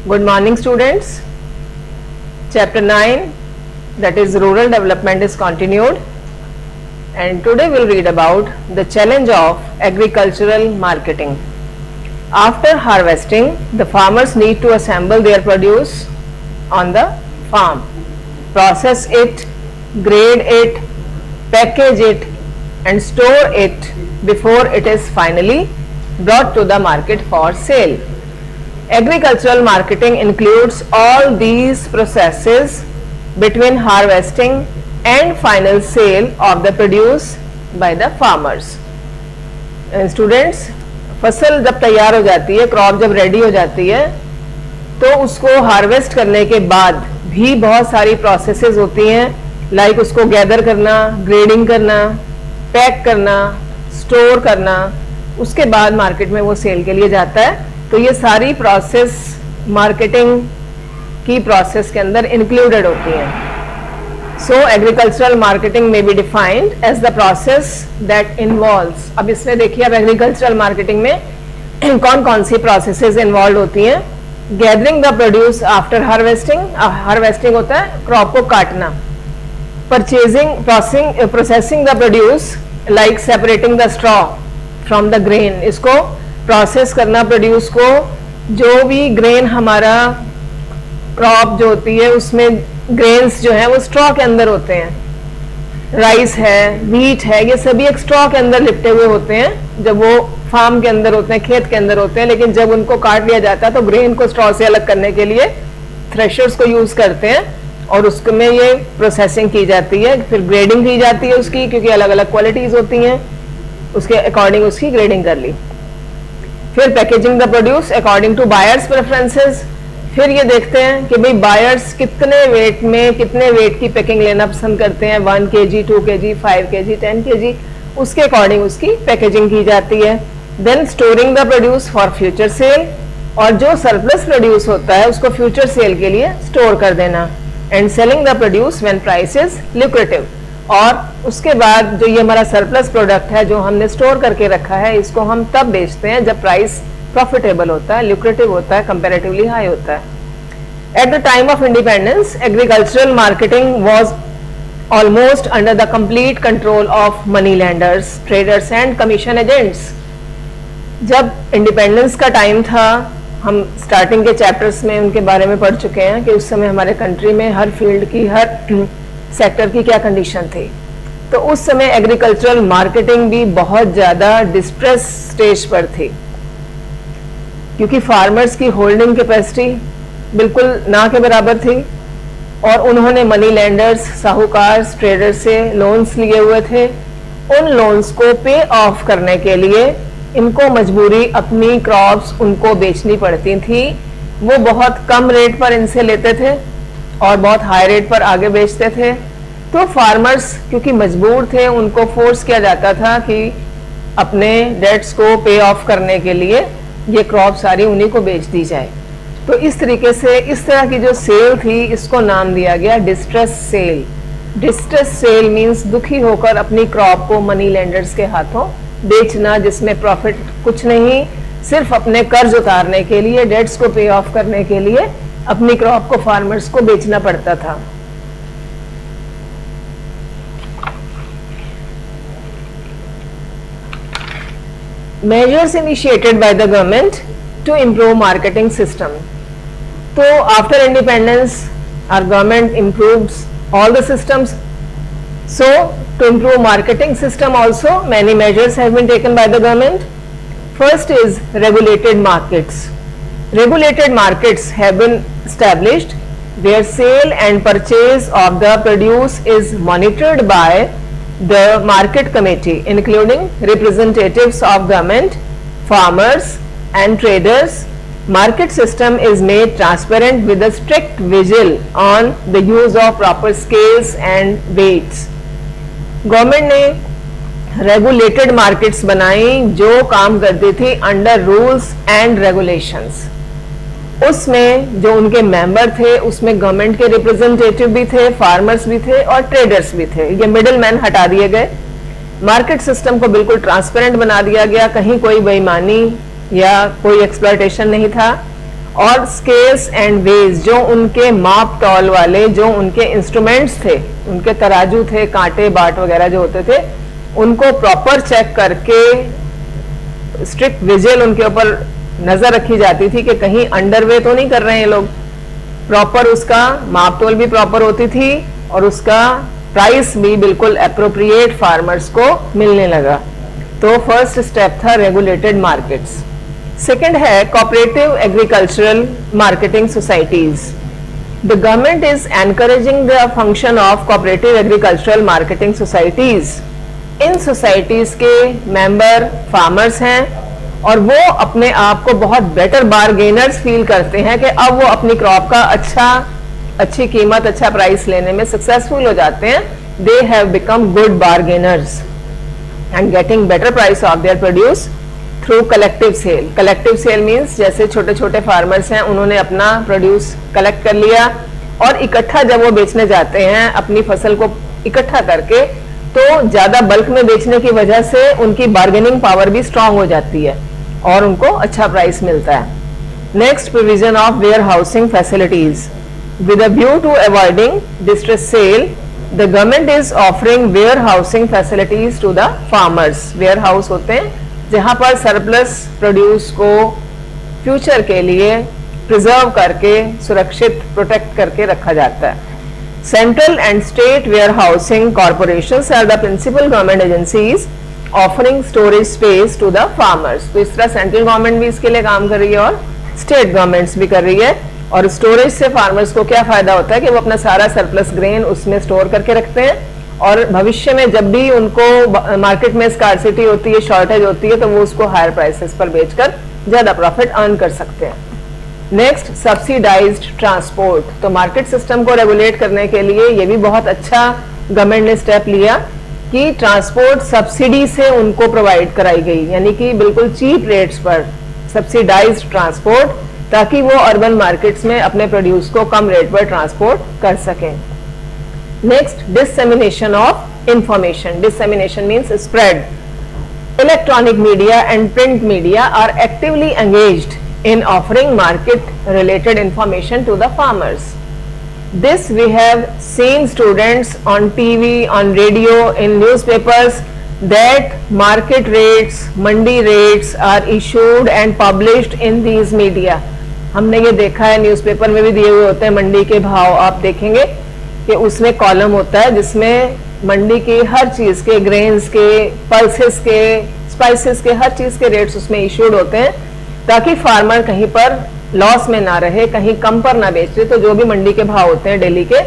Good morning, students. Chapter 9, that is rural development, is continued, and today we'll read about the challenge of agricultural marketing. After harvesting, the farmers need to assemble their produce on the farm, process it, grade it, package it, and store it before it is finally brought to the market for sale. Agricultural marketing includes all these processes between harvesting and final sale of the produce by the farmers. Students, फसल जब तैयार हो जाती है, crop जब ready हो जाती है, तो उसको हार्वेस्ट करने के बाद भी बहुत सारी प्रोसेसेस होती हैं, लाइक उसको गैदर करना, ग्रेडिंग करना, पैक करना, स्टोर करना, उसके बाद मार्केट में वो सेल के लिए जाता है. तो ये सारी प्रोसेस मार्केटिंग की प्रोसेस के अंदर इंक्लूडेड होती हैं. सो एग्रीकल्चरल मार्केटिंग में be defined as the process that involves. अब इसमें देखिए, अब एग्रीकल्चरल मार्केटिंग में कौन कौन सी प्रोसेसेस इन्वॉल्व होती हैं. Gathering the produce after harvesting, harvesting होता है क्रॉप को काटना. Purchasing, processing the produce like separating the straw from the grain, इसको प्रोसेस करना प्रोड्यूस को. जो भी ग्रेन हमारा क्रॉप जो होती है उसमें ग्रेन्स जो है वो स्ट्रॉ के अंदर होते हैं. राइस है, व्हीट है, ये सभी एक स्ट्रॉ के अंदर लिपटे हुए होते हैं जब वो फार्म के अंदर होते हैं, खेत के अंदर होते हैं. लेकिन जब उनको काट लिया जाता है तो ग्रेन को स्ट्रॉ से अलग करने के लिए थ्रेशर्स को यूज करते हैं और उसमें ये प्रोसेसिंग की जाती है. फिर ग्रेडिंग की जाती है उसकी, क्योंकि अलग अलग क्वालिटीज होती हैं, उसके अकॉर्डिंग उसकी ग्रेडिंग कर ली. फिर packaging the produce according to buyers preferences. फिर ये देखते हैं कि भाई बायर्स कितने वेट में, कितने वेट की पैकिंग लेना पसंद करते हैं, 1 kg, 2 kg, 5 kg, 10 kg, उसके अकॉर्डिंग उसकी पैकेजिंग की जाती है. Then storing the produce for future sale, और जो सरप्लस प्रोड्यूस होता है उसको फ्यूचर सेल के लिए स्टोर कर देना. And selling the produce when price is lucrative, और उसके बाद जो ये हमारा सरप्लस प्रोडक्ट है जो हमने स्टोर करके रखा है, इसको हम तब बेचते हैं जब प्राइस प्रॉफिटेबल होता है, ल्यूक्रेटिव होता है, कंपैरेटिवली हाई होता है. At the time of independence, agricultural marketing was almost under the complete control of money landers, traders and commission agents. जब इंडिपेंडेंस का टाइम था, हम स्टार्टिंग के चैप्टर्स में उनके बारे में पढ़ चुके हैं कि उस समय हमारे कंट्री में हर फील्ड की, हर सेक्टर की क्या कंडीशन थी. तो उस समय एग्रीकल्चरल मार्केटिंग भी बहुत ज़्यादा डिस्ट्रेस स्टेज पर थी, क्योंकि फार्मर्स की होल्डिंग कैपेसिटी बिल्कुल ना के बराबर थी और उन्होंने मनी लैंडर्स, साहूकार, ट्रेडर्स से लोन्स लिए हुए थे. उन लोन्स को पे ऑफ करने के लिए इनको मजबूरी अपनी क्रॉप्स उनको बेचनी पड़ती थी. वो बहुत कम रेट पर इनसे लेते थे और बहुत हाई रेट पर आगे बेचते थे. तो फार्मर्स क्योंकि मजबूर थे, उनको फोर्स किया जाता था कि अपने डेट्स को पे ऑफ करने के लिए ये क्रॉप सारी उन्हीं को बेच दी जाए. तो इस तरीके से इस तरह की जो सेल थी, इसको नाम दिया गया distress cell. Distress cell means दुखी होकर अपनी क्रॉप को मनी लेंडर्स के हाथों बेचना, जिसमें प्रॉफिट कुछ नहीं, सिर्फ अपने कर्ज उतारने के लिए, डेट्स को पे ऑफ करने के लिए अपनी क्रॉप को फार्मर्स को बेचना पड़ता था. Measures initiated by the government to improve marketing system. So after independence, our government improves all the systems. So to improve marketing system also, many measures have been taken by the government. First is regulated markets. Regulated markets have been established where sale and purchase of the produce is monitored by the market committee, including representatives of government, farmers and traders. Market system is made transparent with a strict vigil on the use of proper scales and weights. Government ने regulated markets बनाई जो काम करती थी under rules and regulations. उसमें जो उनके member थे उसमें गवर्नमेंट के रिप्रेजेंटेटिव भी थे, फार्मर्स भी थे और ट्रेडर्स भी थे. ये मिडिल मैन हटा दिए गए. मार्केट सिस्टम को बिल्कुल ट्रांसपेरेंट बना दिया गया, कहीं कोई बेईमानी या कोई एक्सप्लॉयटेशन नहीं था. और स्केल्स एंड वेज, जो उनके माप तौल वाले जो उनके इंस्ट्रूमेंट्स थे, उनके तराजू थे, कांटे बाट वगैरह जो होते थे, उनको प्रॉपर चेक करके स्ट्रिक्ट विजिल उनके ऊपर नजर रखी जाती थी कि कहीं अंडरवे तो नहीं कर रहे हैं लोग। प्रॉपर उसका माप तोल भी प्रॉपर होती थी और उसका प्राइस भी बिल्कुल एप्रोप्रिएट फार्मर्स को मिलने लगा। तो फर्स्ट स्टेप था रेगुलेटेड मार्केट्स। सेकंड है cooperative agricultural marketing societies. The government is encouraging the function of cooperative agricultural marketing societies. In societies के मेंबर फार्मर्स हैं और वो अपने आप को बहुत बेटर बारगेनर्स फील करते हैं कि अब वो अपनी क्रॉप का अच्छी कीमत, अच्छा प्राइस लेने में सक्सेसफुल हो जाते हैं। They have become good bargainers and getting better price of their produce through collective sale. Collective sale means जैसे छोटे छोटे फार्मर्स हैं, उन्होंने अपना प्रोड्यूस कलेक्ट कर लिया और इकट्ठा जब वो बेचने जाते हैं अपनी फसल को इकट्ठा करके, तो ज्यादा बल्क में बेचने की वजह से उनकी बार्गेनिंग पावर भी स्ट्रांग हो जाती है और उनको अच्छा प्राइस मिलता है। Next, provision of warehousing facilities. With a view to avoiding distress sale, the government is offering warehousing facilities to the farmers. Warehouse होते हैं जहां पर सरप्लस प्रोड्यूस को फ्यूचर के लिए प्रिजर्व करके, सुरक्षित प्रोटेक्ट करके रखा जाता है। Central and state warehousing corporations are the principal government agencies offering storage space to the farmers. तो इस तरह सेंट्रल गवर्नमेंट भी इसके लिए काम कर रही है और स्टेट गवर्नमेंट्स भी कर रही है। और स्टोरेज से फार्मर्स को क्या फायदा होता है कि वो अपना सारा सरप्लस ग्रेन उसमें स्टोर करके रखते हैं और भविष्य में जब भी उनको मार्केट में स्कार्सिटी होती है, शॉर्टेज होती है, तो वो उसको हायर प्राइसेस पर बेचकर ज्यादा प्रॉफिट अर्न कर सकते हैं। Next, subsidised transport. तो मार्केट सिस्टम को रेगुलेट करने के लिए ये भी बहुत अच्छा गवर्नमेंट ने स्टेप लिया कि ट्रांसपोर्ट सब्सिडी से उनको प्रोवाइड कराई गई, यानी कि बिल्कुल चीप रेट्स पर सब्सिडाइज्ड ट्रांसपोर्ट, ताकि वो अर्बन मार्केट्स में अपने प्रोड्यूस को कम रेट पर ट्रांसपोर्ट कर सकें। Next, dissemination of information. Dissemination means spread. Electronic media and print media are actively engaged in offering market related information to the farmers. This we have seen students on TV, on radio, in newspapers that market rates, mandi rates are issued and published in these media. हमने ये देखा है, newspaper में भी दिए हुए होते हैं मंडी के भाव। आप देखेंगे कि उसमें कॉलम होता है जिसमें मंडी की हर चीज के, ग्रेन्स के, पल्सेस के, स्पाइसेस के, हर चीज के रेट्स उसमें इशूड होते हैं, ताकि फार्मर कहीं पर लॉस में ना रहे, कहीं कम पर ना बेचे। तो जो भी मंडी के भाव होते हैं डेली के,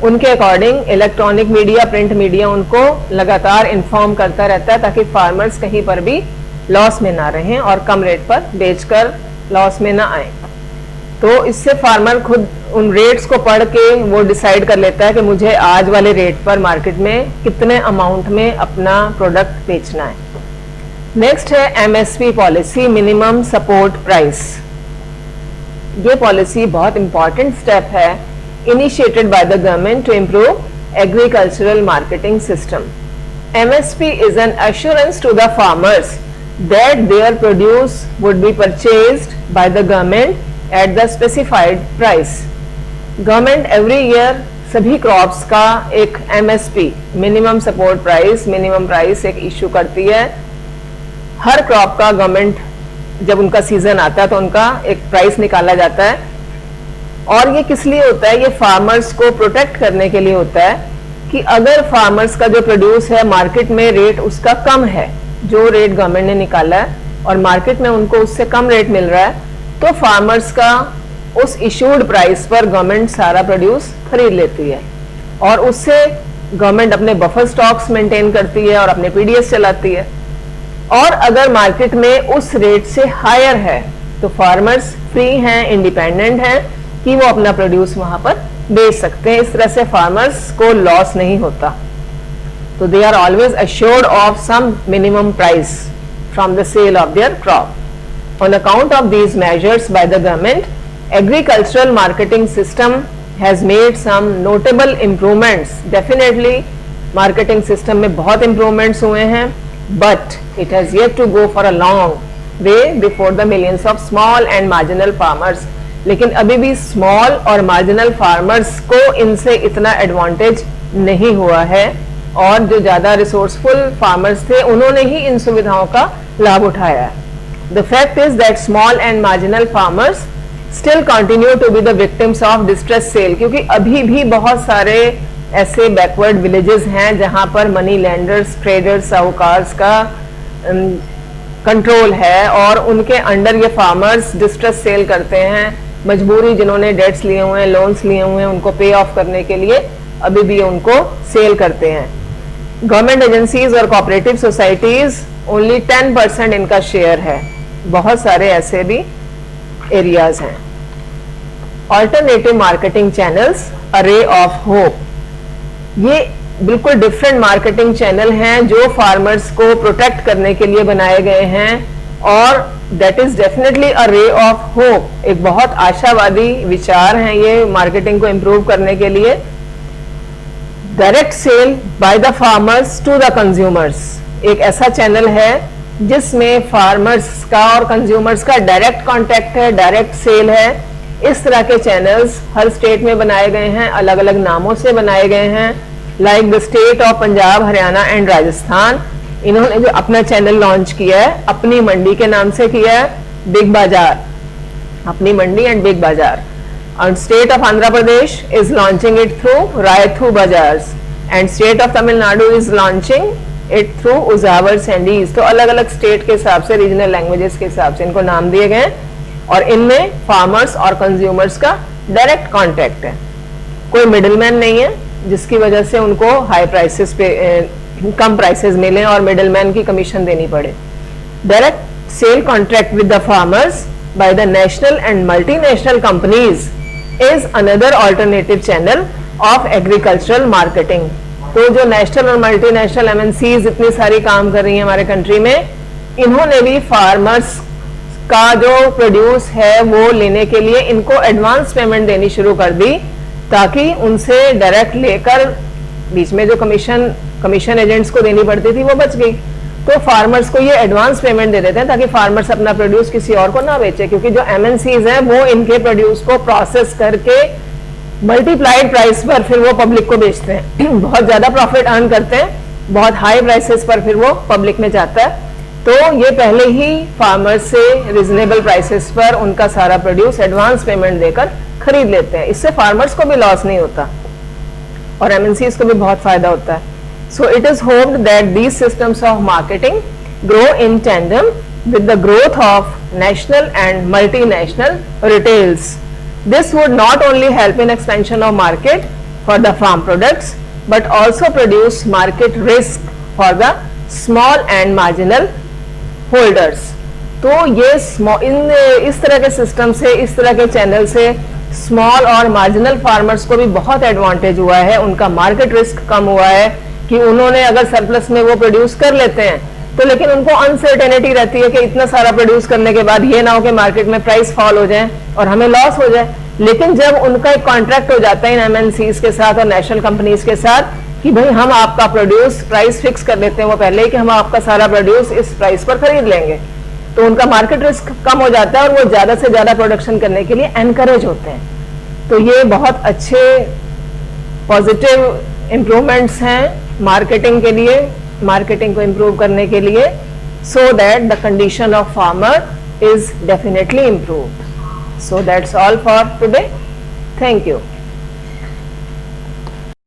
उनके according electronic media, print media उनको लगातार इन्फॉर्म करता रहता है, ताकि फार्मर्स कहीं पर भी लॉस में ना रहें और कम रेट पर बेचकर लॉस में ना आए। तो इससे फार्मर खुद उन रेट्स को पढ़ के वो डिसाइड कर लेता है कि मुझे आज वाले रेट पर मार्केट में कितने अमाउंट में अपना प्रोडक्ट बेचना है। नेक्स्ट है MSP policy, minimum support price. ये पॉलिसी बहुत इंपॉर्टेंट स्टेप है initiated by the government to improve agricultural marketing system. MSP is an assurance to the farmers that their produce would be purchased by the government at the specified price. Government every year सभी crops का एक MSP, minimum support price, minimum price एक issue करती है। हर crop का government जब उनका season आता है तो उनका एक प्राइस निकाला जाता है, और ये किस लिए होता है? ये फार्मर्स को प्रोटेक्ट करने के लिए होता है कि अगर फार्मर्स का जो प्रोड्यूस है मार्केट में रेट उसका कम है, जो रेट गवर्नमेंट ने निकाला है, और मार्केट में उनको उससे कम रेट मिल रहा है, तो फार्मर्स का उस इशूड प्राइस पर गवर्नमेंट सारा प्रोड्यूस खरीद लेती है, और उससे गवर्नमेंट अपने बफर स्टॉक्स मेंटेन करती है और अपने पीडीएस चलाती है। और अगर मार्केट में उस रेट से हायर है तो फार्मर्स फ्री हैं, इंडिपेंडेंट हैं कि वो अपना प्रोड्यूस वहां पर बेच सकते हैं। इस तरह से फार्मर्स को लॉस नहीं होता। तो they are always assured of some minimum price from the sale of their crop. On account of these measures by the government, agricultural marketing system has made some notable improvements. Definitely marketing system में बहुत improvements हुए हैं, but it has yet to go for a long way before the millions of small and marginal farmers लेकिन अभी भी small और marginal farmers को इनसे इतना एडवांटेज नहीं हुआ है, और जो ज़्यादा रिसोर्सफुल फार्मर्स थे उन्होंने ही इन सुविधाओं का लाभ उठाया है. The fact is that small and marginal farmers still continue to be the victims of distress sale, क्योंकि अभी भी बहुत सारे ऐसे बैकवर्ड विलेजेस हैं जहां पर मनी लैंडर्स, ट्रेडर्स, साहूकार्स का कंट्रोल है और उनके अंडर ये फार्मर्स डिस्ट्रेस सेल करते हैं. मजबूरी, जिन्होंने डेट्स लिए हुए हैं, लोन्स लिए हुए हैं, उनको पे ऑफ करने के लिए अभी भी उनको सेल करते हैं. गवर्नमेंट एजेंसीज और कोऑपरेटिव सोसाइटीज ओनली 10% इनका शेयर है. बहुत सारे ऐसे भी एरियाज हैं. Alternative marketing channels, a ray of hope, ये बिल्कुल डिफरेंट मार्केटिंग चैनल हैं जो फार्मर्स को प्रोटेक्ट करने के लिए बनाए गए हैं, और that is definitely a ray of hope. एक बहुत आशावादी विचार हैं ये मार्केटिंग को इम्प्रूव करने के लिए. Direct sale by the farmers to the consumers, एक ऐसा चैनल है जिसमें फार्मर्स का और कंज्यूमर्स का डायरेक्ट कांटेक्ट है, डायरेक्ट सेल है. इस तरह के चैनल्स हर स्टेट में बनाए गए हैं, अलग अलग नामों से बनाए गए हैं. Like the state of Punjab, Haryana and Rajasthan, इन्होंने जो अपना चैनल लॉन्च किया है अपनी मंडी के नाम से किया है, बिग बाजार, अपनी मंडी एंड बिग बाजार. And state of Andhra Pradesh is launching it through Rayathu Bazaars, and state of Tamil Nadu is launching it through Uzhavar Sandis. तो अलग अलग स्टेट के हिसाब से, रीजनल लैंग्वेजेस के हिसाब से इनको नाम दिए गए हैं, और इनमें फार्मर्स और कंज्यूमर्स का डायरेक्ट कांटेक्ट है. कोई मिडिलमैन नहीं है जिसकी वजह से उनको हाई प्राइसेस पे कम प्राइसेस मिले और मिडिलमैन की कमीशन देनी पड़े. Direct sale contract with the farmers by the national and multinational companies is another alternative channel of agricultural marketing. तो जो नेशनल और मल्टीनेशनल एमएनसीज इतनी सारी काम कर रही हैं हमारे कंट्री में, इन्होंने भी फार्मर्स का जो प्रोड्यूस है वो लेने के लिए इनको एडवांस पेमेंट देनी शुरू कर दी, ताकि उनसे डायरेक्ट लेकर बीच में जो कमीशन एजेंट्स को देनी पड़ती थी वो बच गई. तो फार्मर्स को ये एडवांस पेमेंट दे देते हैं ताकि फार्मर्स अपना प्रोड्यूस किसी और को ना बेचे, क्योंकि जो एमएनसीज हैं वो इनके प्रोड्यूस को प्रोसेस करके मल्टीप्लाइड प्राइस पर फिर वो पब्लिक को बेचते हैं. बहुत ज्यादा प्रॉफिट अर्न करते हैं, बहुत हाई प्राइसेस पर फिर वो पब्लिक में जाता है. तो ये पहले ही फार्मर्स से रिजनेबल प्राइसेस पर उनका सारा प्रोड्यूस एडवांस पेमेंट देकर खरीद लेते हैं. इससे फार्मर्स को भी लॉस नहीं होता और एमएनसीज को भी बहुत फायदा होता है. So it is hoped that these systems of marketing grow in tandem with the growth of national and multinational retails. This would not only help in expansion of market for the farm products, but also produce market risk for the small and marginal holders. तो ये इस तरह के system से, इस तरह के channel से स्मॉल और मार्जिनल फार्मर्स को भी बहुत एडवांटेज हुआ है. उनका मार्केट रिस्क कम हुआ है कि उन्होंने अगर सरप्लस में वो प्रोड्यूस कर लेते हैं तो, लेकिन उनको अनसर्टेनिटी रहती है कि इतना सारा प्रोड्यूस करने के बाद ये ना हो कि मार्केट में प्राइस फॉल हो जाए और हमें लॉस हो जाए. लेकिन जब उनका एक कॉन्ट्रैक्ट हो जाता है इन एमएनसीज के साथ और नेशनल कंपनीज के साथ कि भाई हम आपका प्रोड्यूस प्राइस फिक्स कर देते हैं वो पहले ही कि हम आपका सारा प्रोड्यूस इस प्राइस पर खरीद लेंगे, तो उनका मार्केट रिस्क कम हो जाता है और वो ज्यादा से ज्यादा प्रोडक्शन करने के लिए एनकरेज होते हैं. तो ये बहुत अच्छे पॉजिटिव इम्प्रूवमेंट्स हैं मार्केटिंग के लिए, मार्केटिंग को इम्प्रूव करने के लिए, so that the condition of farmer is definitely improved. So that's all for today. Thank you.